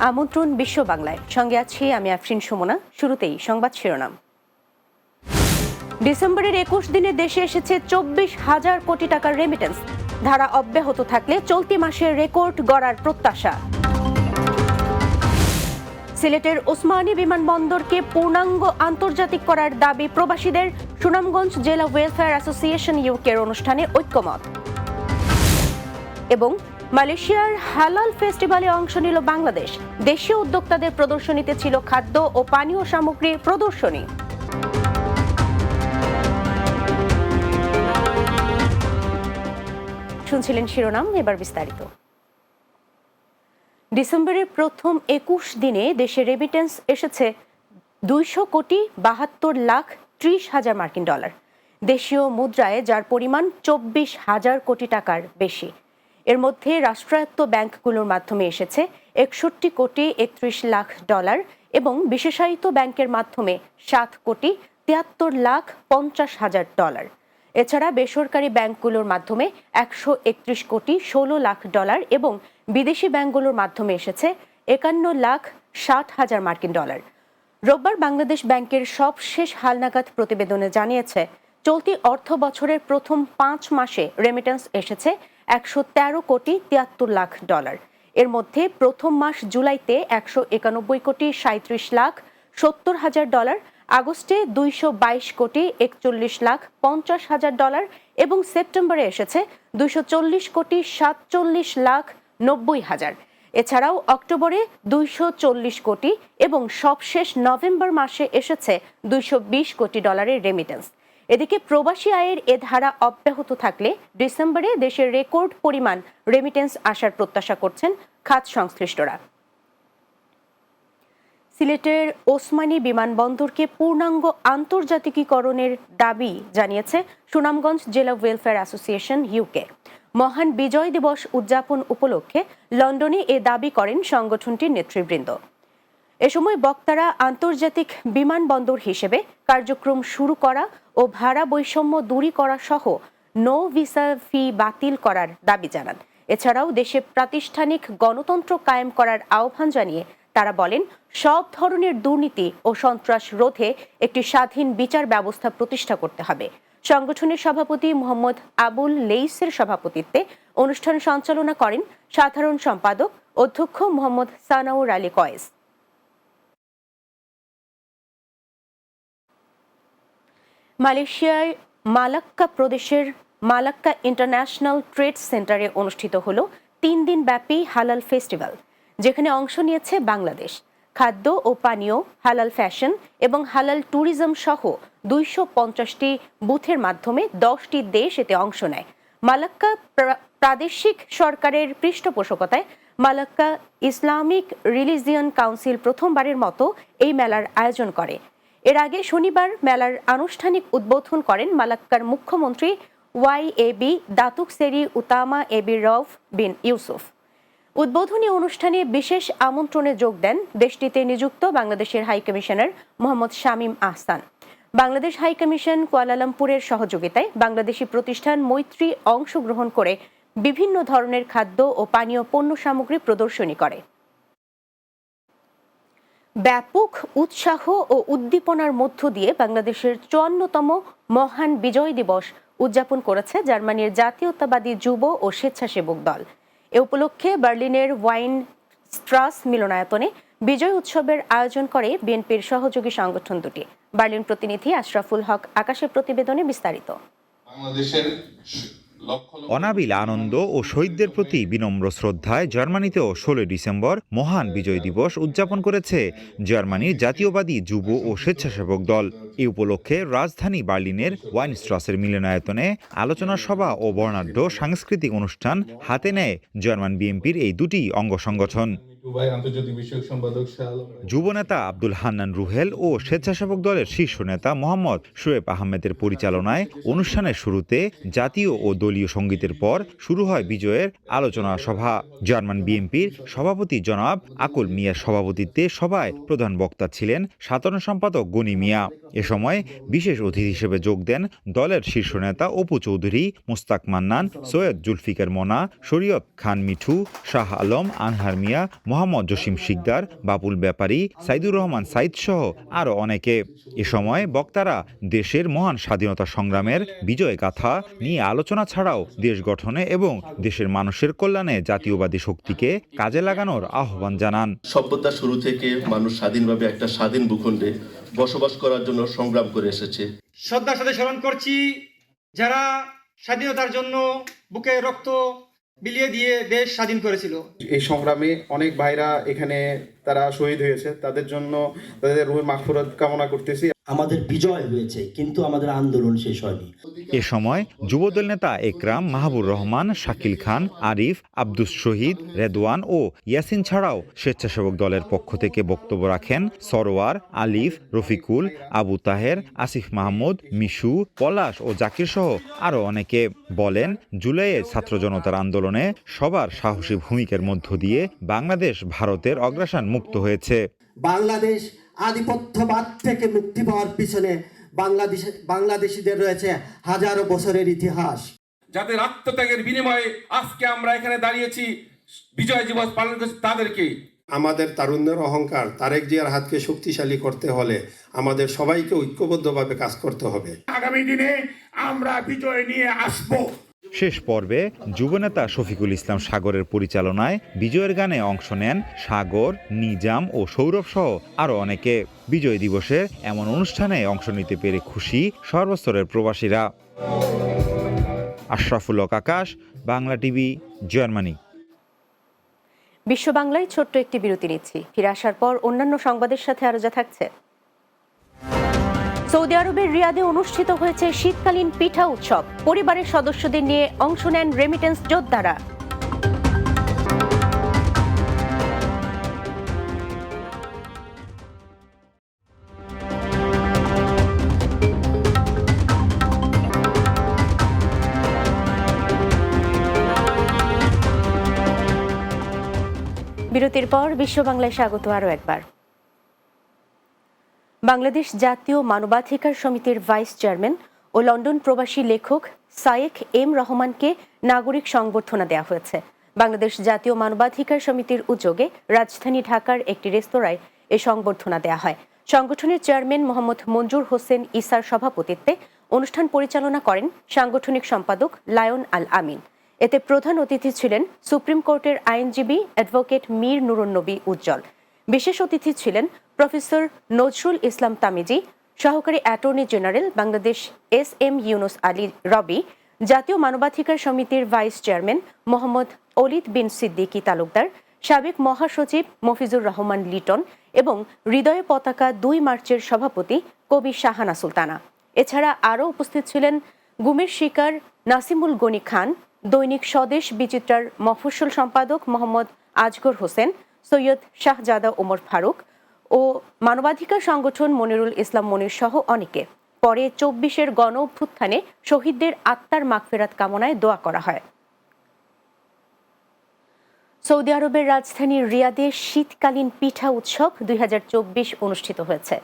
আমন্ত্রণ বিশ্ব বাংলায়, সঙ্গে আছি আমি আফরিন সুমনা। শুরুতেই সংবাদ শিরোনাম। ডিসেম্বরের 21 দিনে দেশে এসেছে 24,000 কোটি টাকার রেমিটেন্স। ধারা অব্যাহত থাকলে চলতি মাসে রেকর্ড গড়ার প্রত্যাশা। সিলেটের ওসমানী বিমানবন্দরকে পূর্ণাঙ্গ আন্তর্জাতিক করার দাবি প্রবাসীদের। সুনামগঞ্জ জেলা ওয়েলফেয়ার অ্যাসোসিয়েশন ইউকের অনুষ্ঠানে ঐক্যমত। এবং মালয়েশিয়ার হালাল ফেস্টিভ্যালে অংশ নিল বাংলাদেশ। দেশীয় উদ্যোক্তাদের প্রদর্শনীতে ছিল খাদ্য ও পানীয় সামগ্রীর প্রদর্শনী। শুনছিলেন শিরোনাম, এবার বিস্তারিত। ডিসেম্বরের প্রথম 21 দিনে দেশে রেমিটেন্স এসেছে 200,72,30,000 মার্কিন ডলার, দেশীয় মুদ্রায় যার পরিমাণ 24,000 কোটি টাকার বেশি। এর মধ্যে রাষ্ট্রায়ত্ত ব্যাংকগুলোর মাধ্যমে এসেছে 61,31,00,000 ডলার এবং বিশেষায়িত ব্যাংকের মাধ্যমে 7,73,50,000 ডলার। এছাড়া বেসরকারি ব্যাংকগুলোর মাধ্যমে 131,16,00,000 ডলার এবং বিদেশি ব্যাংকগুলোর মাধ্যমে এসেছে 51,60,000 মার্কিন ডলার। রোববার বাংলাদেশ ব্যাংকের সবশেষ হালনাগাদ প্রতিবেদনে জানিয়েছে, চলতি অর্থ বছরের প্রথম 5 মাসে রেমিটেন্স এসেছে 113,73,00,000 ডলার। এর মধ্যে প্রথম মাস জুলাইতে 191,37,70,000 ডলার, আগস্টে 222,41,50,000 ডলার এবং সেপ্টেম্বরে এসেছে 240,47,90,000। এছাড়াও অক্টোবরে 240 কোটি এবং সবশেষ নভেম্বর মাসে এসেছে 220 কোটি ডলারের রেমিটেন্স। এদিকে প্রবাসী আয়ের এ ধারা অব্যাহত থাকলে ডিসেম্বরে দেশের রেকর্ড পরিমাণ রেমিটেন্স আসার প্রত্যাশা করছেন খাত সংশ্লিষ্টরা। সিলেটের ওসমানী বিমানবন্দরকে পূর্ণাঙ্গ আন্তর্জাতিকীকরণের দাবি জানিয়েছে সুনামগঞ্জ জেলা ওয়েলফেয়ার অ্যাসোসিয়েশন ইউকে। মহান বিজয় দিবস উদযাপন উপলক্ষে লন্ডনে এ দাবি করেন সংগঠনটির নেতৃবৃন্দ। এ সময় বক্তারা আন্তর্জাতিক বিমানবন্দর হিসেবে কার্যক্রম শুরু করা ও ভাড়া বৈষম্য দূরী করা সহ নো ভিসা ফি বাতিল করার দাবি জানান। এছাড়াও দেশে প্রাতিষ্ঠানিক গণতন্ত্র কায়েম করার আহ্বান জানিয়ে তারা বলেন, সব ধরনের দুর্নীতি ও সন্ত্রাস রোধে একটি স্বাধীন বিচার ব্যবস্থা প্রতিষ্ঠা করতে হবে। সংগঠনের সভাপতি মোহাম্মদ আবুল লেইসের সভাপতিত্বে অনুষ্ঠান সঞ্চালনা করেন সাধারণ সম্পাদক অধ্যক্ষ মোহাম্মদ সানাউর আলী কয়েস। মালয়েশিয়ায় মালাক্কা প্রদেশের মালাক্কা ইন্টারন্যাশনাল ট্রেড সেন্টারে অনুষ্ঠিত হল 3 দিন ব্যাপী হালাল ফেস্টিভ্যাল, যেখানে অংশ নিয়েছে বাংলাদেশ। খাদ্য ও পানীয়, হালাল ফ্যাশন এবং হালাল ট্যুরিজম সহ 250টি বুথের মাধ্যমে 10টি দেশ এতে অংশ নেয়। মালাক্কা প্রাদেশিক সরকারের পৃষ্ঠপোষকতায় মালাক্কা ইসলামিক রিলিজিয়ন কাউন্সিল প্রথমবারের মতো এই মেলার আয়োজন করে। এর আগে শনিবার মেলার আনুষ্ঠানিক উদ্বোধন করেন মালাক্কার মুখ্যমন্ত্রী ওয়াইএবি দাতুক সেরি উতামা এবি রউফ বিন ইউসুফ। উদ্বোধনী অনুষ্ঠানে বিশেষ আমন্ত্রণে যোগ দেন দেশটিতে নিযুক্ত বাংলাদেশের হাইকমিশনার মোহাম্মদ শামীম আহসান। বাংলাদেশ হাইকমিশন কুয়ালালামপুরের সহযোগিতায় বাংলাদেশি প্রতিষ্ঠান মৈত্রী অংশগ্রহণ করে বিভিন্ন ধরনের খাদ্য ও পানীয় পণ্য সামগ্রী প্রদর্শনী করে। ব্যাপক উৎসাহ ও উদ্দীপনার মধ্য দিয়ে বাংলাদেশের 54তম মহান বিজয় দিবস উদযাপন করেছে জার্মানির জাতীয়তাবাদী যুব ও স্বেচ্ছাসেবক দল। এ উপলক্ষে বার্লিনের ওয়াইন স্ট্রাস মিলনায়তনে বিজয় উৎসবের আয়োজন করে বিএনপির সহযোগী সংগঠন দুটি। বার্লিন প্রতিনিধি আশরাফুল হক আকাশের প্রতিবেদনে বিস্তারিত। অনাবিল আনন্দ ও শহীদদের প্রতি বিনম্র শ্রদ্ধায় জার্মানিতেও 16 ডিসেম্বর মহান বিজয় দিবস উদযাপন করেছে জার্মানির জাতীয়বাদী যুব ও স্বেচ্ছাসেবক দল। এই উপলক্ষে রাজধানী বার্লিনের ওয়াইনস্ট্রাসের মিলনায়তনে আলোচনা সভা ও বর্ণাঢ্য সাংস্কৃতিক অনুষ্ঠান হাতে নেয় জার্মান বিএনপির এই দুটি অঙ্গ সংগঠন। যুবনেতা আব্দুল হান্নান রুহেল ও স্বেচ্ছাসেবক দলের শীর্ষ নেতা মোহাম্মদ শোয়েব আহমেদের পরিচালনায় অনুষ্ঠানের শুরুতে জাতীয় ও দলীয় সঙ্গীতের পর শুরু হয় বিজয়ের আলোচনা সভা। জার্মান বিএনপির সভাপতি জনাব আকুল মিয়ার সভাপতিত্বে সভায় প্রধান বক্তা ছিলেন সাধারণ সম্পাদক গনি মিয়া। এ এ সময় বিশেষ অতিথি হিসেবে যোগ দেন দলের শীর্ষ নেতা অপু চৌধুরী, মুস্তাক মান্নান, সৈয়দ জুলফিকার মোনা, শরীয়ত খান মিঠু, শাহ আলম, আনহার মিয়া, মোহাম্মদ জসিম শিকদার, বাবুল ব্যাপারী, সাইদুর রহমান সাইদ সহ আরও অনেকে। এ সময় বক্তারা দেশের মহান স্বাধীনতা সংগ্রামের বিজয় গাথা নিয়ে আলোচনা ছাড়াও দেশ গঠনে এবং দেশের মানুষের কল্যাণে জাতীয়বাদী শক্তিকে কাজে লাগানোর আহ্বান জানান। সভ্যতা শুরু থেকে মানুষ স্বাধীনভাবে একটা স্বাধীন ভূখণ্ডে বসবাস করার জন্য সংগ্রাম করে এসেছে। শ্রদ্ধার সাথে স্মরণ করছি যারা স্বাধীনতার জন্য বুকে রক্ত বিলিয়ে দিয়ে দেশ স্বাধীন করেছিল। এই সংগ্রামে অনেক ভাইরা এখানে তারা শহীদ হয়েছে, তাদের জন্য তাদের রুহে মাগফিরাত কামনা করতেছি। আমাদের বিজয় হয়েছে, কিন্তু আমাদের আন্দোলন শেষ হয়নি। এ সময় যুবদল নেতা একরাম, মাহবুর রহমান, শাকিল খান, আরিফ, আব্দুস শহীদ, রেদওয়ান ও ইয়াসিন ছাড়াও স্বেচ্ছাসেবক দলের পক্ষ থেকে বক্তব্য রাখেন সরোয়ার, আলিফ, রফিকুল, আবু তাহের, আসিফ মাহমুদ, মিশু, পলাশ ও জাকির সহ আরও অনেকে। বলেন, জুলাইয়ে ছাত্র জনতার আন্দোলনে সবার সাহসী ভূমিকার মধ্য দিয়ে বাংলাদেশ ভারতের অগ্রাসন মুক্ত হয়েছে। বাংলাদেশ আধিপত্যবাদ থেকে মুক্তি পাওয়ার পিছনে বাংলাদেশিদের রয়েছে হাজারো বছরের ইতিহাস। যাদের আত্মত্যাগের বিনিময়ে আজকে আমরা এখানে দাঁড়িয়েছি, বিজয় দিবস পালন করছি, তাদেরকে। আমাদের তারুণ্যের অহংকার তারেক জিয়ার হাতকে শক্তিশালী করতে হলে আমাদের সবাইকে ঐক্যবদ্ধভাবে কাজ করতে হবে। আগামী দিনে আমরা বিজয় নিয়ে আসবো। শেষ পর্বে যুবনেতা শফিকুল ইসলাম সাগরের পরিচালনায় বিজয়ের গানে অংশ নেন সাগর, নিজাম ও সৌরভ সহ আরও অনেকে। বিজয় দিবসে এমন অনুষ্ঠানে অংশ নিতে পেরে খুশি সর্বস্তরের প্রবাসীরা। আশরাফুল হক আকাশ, বাংলা টিভি, জার্মানি। বিশ্ব বাংলায় ছোট্ট একটি বিরতি নিচ্ছি। ফিরে আসার পর অন্যান্য সংবাদের সাথে আরো যা থাকছে। সৌদি আরবের রিয়াদে অনুষ্ঠিত হয়েছে শীতকালীন পিঠা উৎসব। পরিবারের সদস্যদের নিয়ে অংশ নেন রেমিটেন্স যোদ্ধারা। বিরতির পর বিশ্ব বাংলায় স্বাগত আরও একবার। বাংলাদেশ জাতীয় মানবাধিকার সমিতির ভাইস চেয়ারম্যান ও লন্ডন প্রবাসী লেখক সায়েক এম রহমানকে নাগরিক সংবর্ধনা দেওয়া হয়েছে। বাংলাদেশ জাতীয় মানবাধিকার সমিতির উদ্যোগে রাজধানী ঢাকার একটি রেস্তোরাঁয় এ সংবর্ধনা দেওয়া হয়। সংগঠনের চেয়ারম্যান মোহাম্মদ মঞ্জুর হোসেন ইসার সভাপতিত্বে অনুষ্ঠান পরিচালনা করেন সাংগঠনিক সম্পাদক লায়ন আল আমিন। এতে প্রধান অতিথি ছিলেন সুপ্রিম কোর্টের আইনজীবী অ্যাডভোকেট মীর নুরুন্নবী উজ্জ্বল। বিশেষ অতিথি ছিলেন প্রফেসর নজরুল ইসলাম তামিজি, সহকারী attorney general Bangladesh SM Yunus Ali Robi, জাতীয় মানবাধিকার সমিতির ভাইস চেয়ারম্যান মোহাম্মদ অলিদ বিন সিদ্দিকী তালুকদার, সাবেক মহাসচিব মফিজুর রহমান লিটন এবং হৃদয়ে পতাকা 2 মার্চের সভাপতি কবি শাহানা সুলতানা। এছাড়া আরও উপস্থিত ছিলেন গুমের শিকার নাসিমুল গনি খান, দৈনিক স্বদেশ বিচিত্রার মফস্বল সম্পাদক মোহাম্মদ আজগর হোসেন, সৈয়দ শাহজাদা ওমর ফারুক ও মানবাধিকার সংগঠন মনিরুল ইসলাম মনির সহ অনেকে। পরে 24-এর গণ অভ্যুত্থানে শহীদদের আত্মার মাগফিরাত কামনায় দোয়া করা হয়। সৌদি আরবের রাজধানী রিয়াদে শীতকালীন পিঠা উৎসব 2024 অনুষ্ঠিত হয়েছে।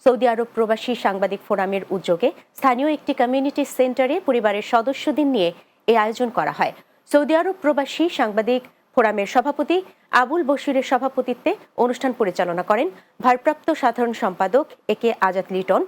সৌদি আরব প্রবাসী সাংবাদিক ফোরামের উদ্যোগে স্থানীয় একটি কমিউনিটি সেন্টারে পরিবারের সদস্যদের নিয়ে এই আয়োজন করা হয়। সৌদি আরব প্রবাসী সাংবাদিক ফোরামের সভাপতি আবুল বশিরের সভাপতিত্বে অনুষ্ঠান পরিচালনা করেন ভারপ্রাপ্ত সাধারণ সম্পাদক AK আজাদ লিটন,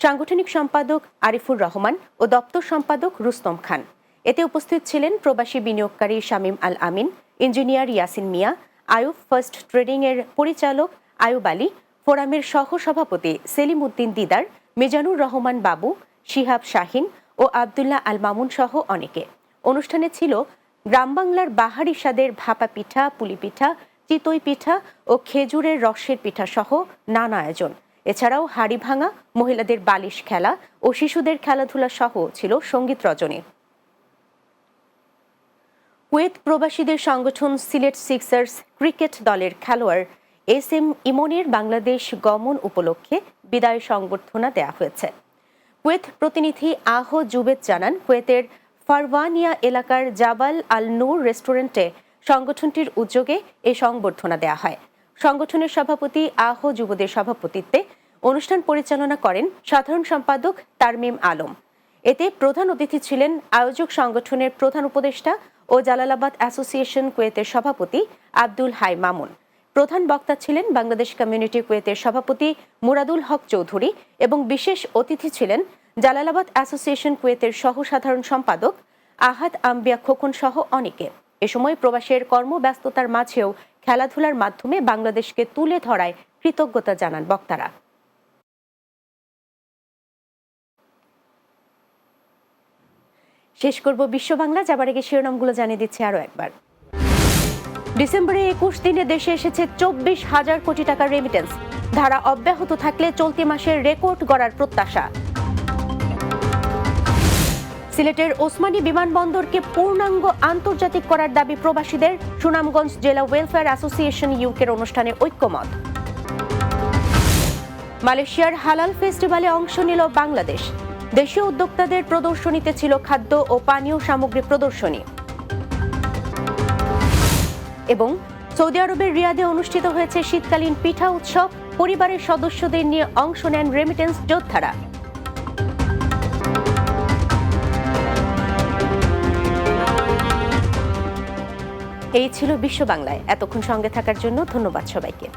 সাংগঠনিক সম্পাদক আরিফুর রহমান ও দপ্তর সম্পাদক রুস্তম খান। এতে উপস্থিত ছিলেন প্রবাসী বিনিয়োগকারী শামীম আল আমিন, ইঞ্জিনিয়ার ইয়াসিন মিয়া, আয়ুব ফার্স্ট ট্রেডিং এর পরিচালক আয়ুব আলী, ফোরামের সহ সভাপতি সেলিম উদ্দিন দিদার, মিজানুর রহমান বাবু, শিহাব শাহিন ও আবদুল্লাহ আল মামুন সহ অনেকে। অনুষ্ঠানে ছিল গ্রাম বাংলার বাহারি স্বাদের ভাপা পিঠা, পুলি পিঠা, চিতই পিঠা ও খেজুরের রসের পিঠা সহ নানা আয়োজন। এছাড়াও হাড়ি ভাঙা, মহিলাদের বালিশ খেলা ও শিশুদের খেলাধুলা সহ ছিল সঙ্গীত রজনী। কুয়েত প্রবাসীদের সংগঠন সিলেট সিক্সার্স ক্রিকেট দলের খেলোয়াড় SM ইমনের বাংলাদেশ গমন উপলক্ষে বিদায় সংবর্ধনা দেওয়া হয়েছে। কুয়েত প্রতিনিধি আহ জুবেদ জানান, কুয়েতের ফারওয়ানিয়া এলাকার জাবাল আল নূর রেস্টুরেন্টে সংগঠনটির উদ্যোগে এই সংবর্ধনা দেওয়া হয়। সংগঠনের সভাপতি আহ জুবেদের সভাপতিত্বে অনুষ্ঠান পরিচালনা করেন সাধারণ সম্পাদক তারমিম আলম। এতে প্রধান অতিথি ছিলেন আয়োজক সংগঠনের প্রধান উপদেষ্টা ও জালালাবাদ অ্যাসোসিয়েশন কুয়েতের সভাপতি আব্দুল হাই মামুন। প্রধান বক্তা ছিলেন বাংলাদেশ কমিউনিটি কুয়েতের সভাপতি মুরাদুল হক চৌধুরী এবং বিশেষ অতিথি ছিলেন জালালাবাদ অ্যাসোসিয়েশন কুয়েতের সহ সাধারণ সম্পাদক আহাদ আম্বিয়া খোকন সহ অনেকে। এ সময় প্রবাসের কর্মব্যস্ততার মাঝেও খেলাধুলার মাধ্যমে বাংলাদেশকে তুলে ধরায় কৃতজ্ঞতা জানান বক্তারা। শেষ করব বিশ্ব বাংলা, যাবার আগে শিরোনামগুলো জানিয়ে দিচ্ছে আরো একবার। ডিসেম্বরে 21 দিনে দেশে এসেছে 24,000 কোটি টাকার রেমিটেন্স। ধারা অব্যাহত থাকলে চলতি মাসের রেকর্ড গড়ার প্রত্যাশা। সিলেটের ওসমানী বিমানবন্দরকে পূর্ণাঙ্গ আন্তর্জাতিক করার দাবি প্রবাসীদের। সুনামগঞ্জ জেলা ওয়েলফেয়ার অ্যাসোসিয়েশন ইউকের অনুষ্ঠানে ঐক্যমত। মালয়েশিয়ার হালাল ফেস্টিভ্যালে অংশ নিল বাংলাদেশ। দেশীয় উদ্যোক্তাদের প্রদর্শনীতে ছিল খাদ্য ও পানীয় সামগ্রী প্রদর্শনী। এবং সৌদি আরবের রিয়াদে অনুষ্ঠিত হয়েছে শীতকালীন পিঠা উৎসব। পরিবারের সদস্যদের নিয়ে অংশ নেন রেমিটেন্স যোদ্ধারা। এই ছিল বিশ্ব বাংলায়। এতক্ষণ সঙ্গে থাকার জন্য ধন্যবাদ সবাইকে।